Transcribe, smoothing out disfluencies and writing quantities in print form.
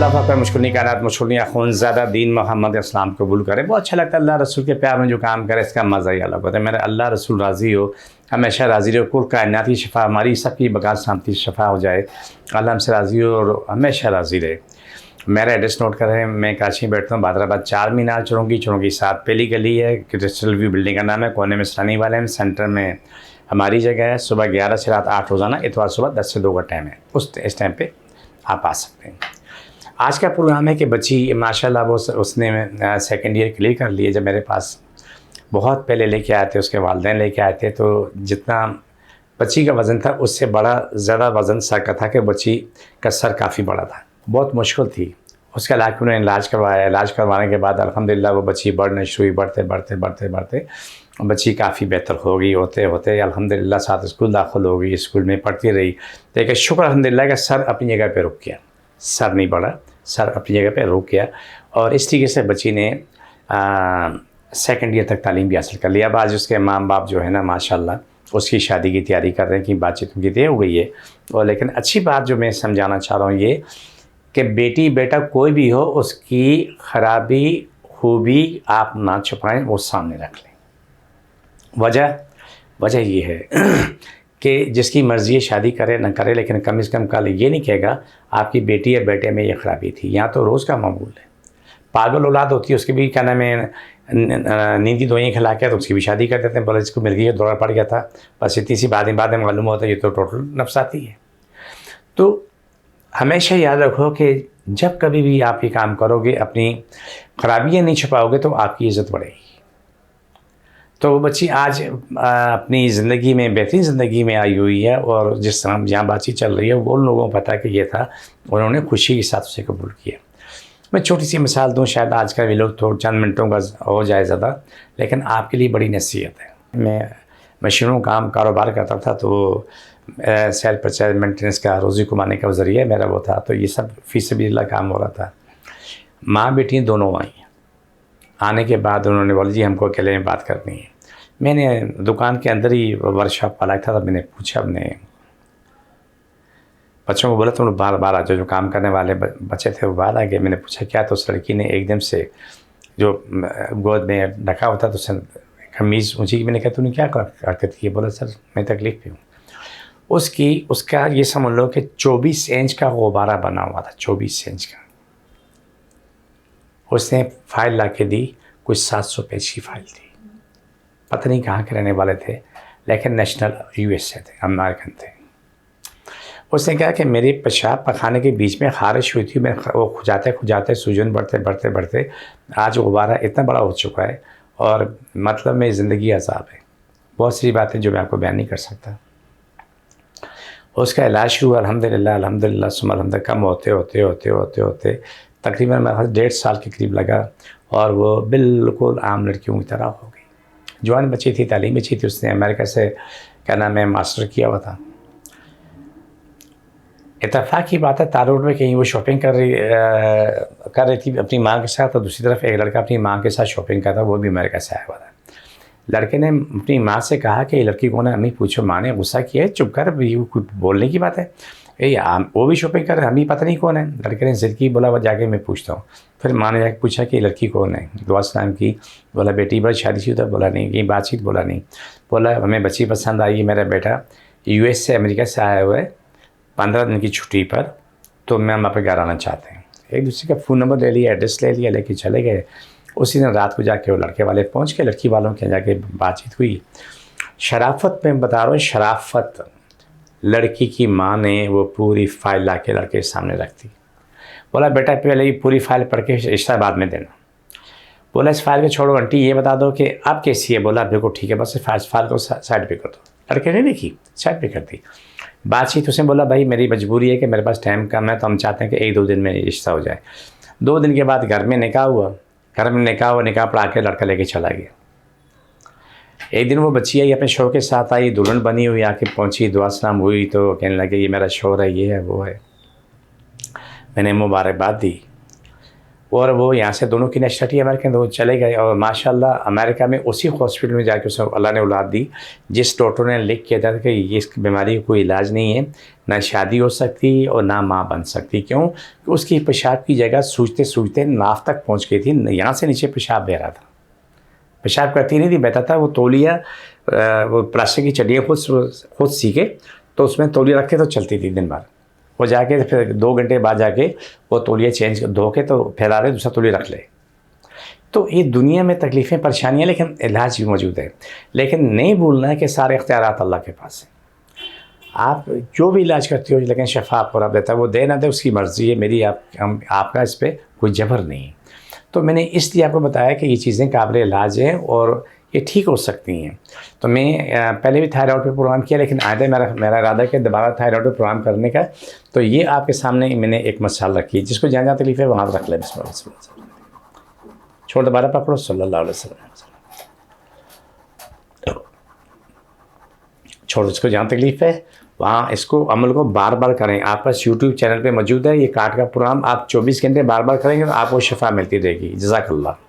اللہ پاک پر مشکل کائنات مشکل خون زیادہ دین محمد اسلام قبول کرے. بہت اچھا لگتا ہے اللہ رسول کے پیار میں جو کام کرے اس کا مزہ ہی الگ ہوتا ہے. میرا اللہ رسول راضی ہو, ہمیشہ راضی رہو, کل کائنات کی شفا ہماری سب کی بقا سلامتی شفا ہو جائے. اللہ ہم سے راضی ہو اور ہمیشہ راضی رہے. میرا ایڈریس نوٹ کریں, میں کراچی میں بیٹھتا ہوں, بہادر آباد 4 مینار چرونگی 7 پہلی گلی ہے. کرسٹل ویو بلڈنگ کا نام ہے, کونے میں سرانی والے ہیں, سینٹر میں ہماری جگہ ہے. صبح 11 سے رات 8 روزانہ, اتوار صبح 10 سے 2 کا ٹائم ہے. اس ٹائم پہ آپ آ سکتے ہیں. آج کا پروگرام ہے کہ بچی ماشاءاللہ وہ اس نے سیکنڈ ایئر کلیئر کر لی ہے. جب میرے پاس بہت پہلے لے کے آئے تھے, اس کے والدین لے کے آئے تھے, تو جتنا بچی کا وزن تھا اس سے بڑا زیادہ وزن سر کا تھا, کہ بچی کا سر کافی بڑا تھا. بہت مشکل تھی. اس کا انہوں نے علاج کروایا. علاج کروانے کے بعد الحمدللہ وہ بچی بڑھنے شروع, بڑھتے بچی کافی بہتر ہو گئی. ہوتے الحمدللہ 7 اسکول داخل ہو گئی, اسکول میں پڑھتی رہی. لیکن شکر الحمدللہ کہ سر اپنی جگہ پہ رک گیا. سر نہیں بڑھا, سر اپنی جگہ پہ رک گیا. اور اس طریقے سے بچی نے سیکنڈ ایئر تک تعلیم بھی حاصل کر لیا. اب آج اس کے ماں باپ جو ہے نا ماشاءاللہ اس کی شادی کی تیاری کر رہے ہیں, کہ بات چیت ان کی طے ہو گئی ہے. اور لیکن اچھی بات جو میں سمجھانا چاہ رہا ہوں یہ کہ بیٹی بیٹا کوئی بھی ہو, اس کی خرابی خوبی آپ نہ چھپائیں, وہ سامنے رکھ لیں. وجہ یہ ہے کہ جس کی مرضی ہے شادی کرے نہ کرے, لیکن کم از کم کل یہ نہیں کہے گا آپ کی بیٹی یا بیٹے میں یہ خرابی تھی. یہاں تو روز کا معمول ہے. پاگل اولاد ہوتی ہے, اس کی بھی کیا نام ہے, نیندی دوائیں کھلا کے تو اس کی بھی شادی کر دیتے ہیں. بولے اس کو مل گئی ہے, دورہ پڑ گیا تھا, بس اتنی سی بعد میں معلوم ہوتا ہے یہ تو ٹوٹل نفساتی ہے. تو ہمیشہ یاد رکھو کہ جب کبھی بھی آپ یہ کام کرو گے, اپنی خرابیاں نہیں چھپاؤ گے, تو آپ کی عزت بڑھے گی. تو وہ بچی آج اپنی زندگی میں بہترین زندگی میں آئی ہوئی ہے. اور جس طرح جہاں بات چیت چل رہی ہے وہ ان لوگوں کو پتہ کہ یہ تھا, انہوں نے خوشی کے ساتھ اسے قبول کیا. میں چھوٹی سی مثال دوں, شاید آج کا ویلوگ تھوڑا چند منٹوں کا ہو جائے زیادہ, لیکن آپ کے لیے بڑی نصیحت ہے. میں مشینوں کام کاروبار کرتا تھا, تو سیل پرچیز مینٹیننس کا روزی کمانے کا ذریعہ میرا وہ تھا. تو یہ سب فی سبیل اللہ کام ہو رہا تھا. ماں بیٹی دونوں آئیں. آنے کے بعد انہوں نے بولا جی ہم کو اکیلے میں بات کرنی ہے. میں نے دکان کے اندر ہی ورک شاپ والا تھا, تو میں نے پوچھا اپنے بچوں کو, بولا تم بار آ جو کام کرنے والے بچے تھے وہ باہر آ گئے. میں نے پوچھا کیا, تو اس لڑکی نے ایک دم سے جو گود میں ڈھکا ہوتا تو قمیض اونچی کی. میں نے کہا تو نے کیا حرکت کی؟ بولا سر میں تکلیف پہ ہوں. اس کا یہ سمجھ لو کہ 24 انچ کا غبارہ بنا ہوا تھا, 24 انچ کا. اس نے فائل لا کے دی, کچھ 700 پیج کی فائل تھی. پتہ نہیں کہاں کے رہنے والے تھے, لیکن نیشنل US سے تھے, امریکن تھے. اس نے کہا کہ میری پیشاب پخانے کے بیچ میں خارش ہوئی تھی. میں وہ کھجاتے سوجن بڑھتے آج غبارہ اتنا بڑا ہو چکا ہے, اور مطلب میں زندگی عذاب ہے. بہت سی باتیں جو میں آپ کو بیان نہیں کر سکتا. اس کا علاج شروع الحمدللہ ثم الحمدللہ کم ہوتے تقریباً 1.5 سال کے قریب لگا, اور وہ بالکل عام لڑکیوں کی طرح ہو گئی. جوان بچی تھی, تعلیم اچھی تھی. اس نے امریکہ سے کیا نام ہے ماسٹر کیا ہوا تھا. اتفاق کی بات ہے, تاروڈ میں کہیں وہ شاپنگ کر رہی تھی اپنی ماں کے ساتھ, اور دوسری طرف ایک لڑکا اپنی ماں کے ساتھ شاپنگ کرتا, وہ بھی امریکہ سے آیا ہوا تھا. لڑکے نے اپنی ماں سے کہا کہ یہ لڑکی کون ہے؟ امی پوچھو. ماں نے غصہ کیا ہے, چپ کر, یہ کوئی بولنے کی بات ہے, وہ بھی شاپنگ کر رہے ہیں, امی پتہ نہیں کون ہے. لڑکے نے ضد کی, بولا وہ جا کے میں پوچھتا ہوں. پھر ماں نے جا کے پوچھا کہ یہ لڑکی کون ہے, دعا سلام کی. بولا بیٹی بڑی شادی شدہ؟ بولا نہیں. یہ بات چیت؟ بولا نہیں. بولا ہمیں بچی پسند آئی ہے, میرا بیٹا US سے امریکہ سے آیا ہوا ہے 15 دن کی چھٹی پر, تو میں ہم آپ کے گھر آنا چاہتے ہیں. ایک دوسرے کا فون نمبر لے لیا, ایڈریس لے لیا, لے کے چلے گئے. اسی دن رات کو جا کے وہ لڑکے والے پہنچ گئے, لڑکی والوں کے جا کے بات چیت ہوئی. شرافت میں بتا رہا ہوں, شرافت. لڑکی کی ماں نے وہ پوری فائل لا کے لڑکے کے سامنے رکھ دی. بولا بیٹا پہلے یہ پوری فائل پڑھ کے رشتہ بعد میں دینا. بولا اس فائل کو چھوڑو آنٹی, یہ بتا دو کہ آپ کیسی ہے. بولا بالکل ٹھیک ہے, بس فائل کو سائڈ پہ کر دو. لڑکے نے دیکھی, سائڈ پہ کر دی. بات چیت اس نے بولا بھائی میری مجبوری ہے کہ میرے پاس ٹائم کم ہے, تو ہم چاہتے ہیں کہ 1-2 دن میں رشتہ ہو جائے. 2 دن کے بعد گھر میں نکاح ہوا. نکاح پڑھا کے لڑکا لے کے چلا گیا. ایک دن وہ بچی آئی, اپنے شوہر کے ساتھ آئی, دلہن بنی ہوئی, آ کے پہنچی, دعا سلام ہوئی, تو کہنے لگے یہ میرا شوہر ہے, یہ ہے وہ ہے. میں نے مبارکباد دی. اور وہ یہاں سے دونوں کی نیشنلٹی امریکن، تو وہ چلے گئے اور ماشاءاللہ امریکہ میں اسی ہاسپٹل میں جا کے اسے اللہ نے اولاد دی جس ڈاکٹر نے لکھ کیا تھا کہ یہ اس بیماری کا کوئی علاج نہیں ہے، نہ شادی ہو سکتی اور نہ ماں بن سکتی. کیوں کہ اس کی پیشاب کی جگہ سوجتے سوجتے ناف تک پہنچ گئی تھی، یہاں سے نیچے پیشاب بہ رہا تھا، پیشاب کرتی نہیں تھی، بہتا تھا. وہ تولیہ وہ پلاسٹک کی چڈیاں خود سیکھے تو اس میں تولیہ رکھے تو چلتی تھی دن بھر. وہ جا کے پھر 2 گھنٹے بعد جا کے وہ تولیہ چینج دھو کے تو پھیلا رہے دوسرا تولیہ رکھ لے. تو یہ دنیا میں تکلیفیں پریشانیاں لیکن علاج بھی موجود ہے. لیکن نہیں بھولنا ہے کہ سارے اختیارات اللہ کے پاس ہیں. آپ جو بھی علاج کرتے ہو لیکن شفا آپ کو رب دیتا ہے، وہ دے نہ دے اس کی مرضی ہے، میری آپ کا اس پہ کوئی جبر نہیں. تو میں نے اس لیے آپ کو بتایا کہ یہ چیزیں قابل علاج ہیں اور یہ ٹھیک ہو سکتی ہیں. تو میں پہلے بھی تھائرائیڈ پہ پروگرام کیا، لیکن آئندہ میرا ارادہ ہے کہ دوبارہ تھائرائیڈ پہ پروگرام کرنے کا. تو یہ آپ کے سامنے میں نے ایک مثال رکھی ہے، جس کو جہاں جہاں تکلیف ہے وہاں رکھ لیں. بسم اللہ چھوڑ دوبارہ پکڑو صلی اللہ علیہ وسلم. چھوڑو، اس کو جہاں تکلیف ہے وہاں اس کو عمل کو بار بار کریں. آپ پاس یوٹیوب چینل پہ موجود ہے یہ کارڈ کا پروگرام، آپ 24 گھنٹے بار بار کریں گے تو آپ کو شفا ملتی رہے گی. جزاک اللہ.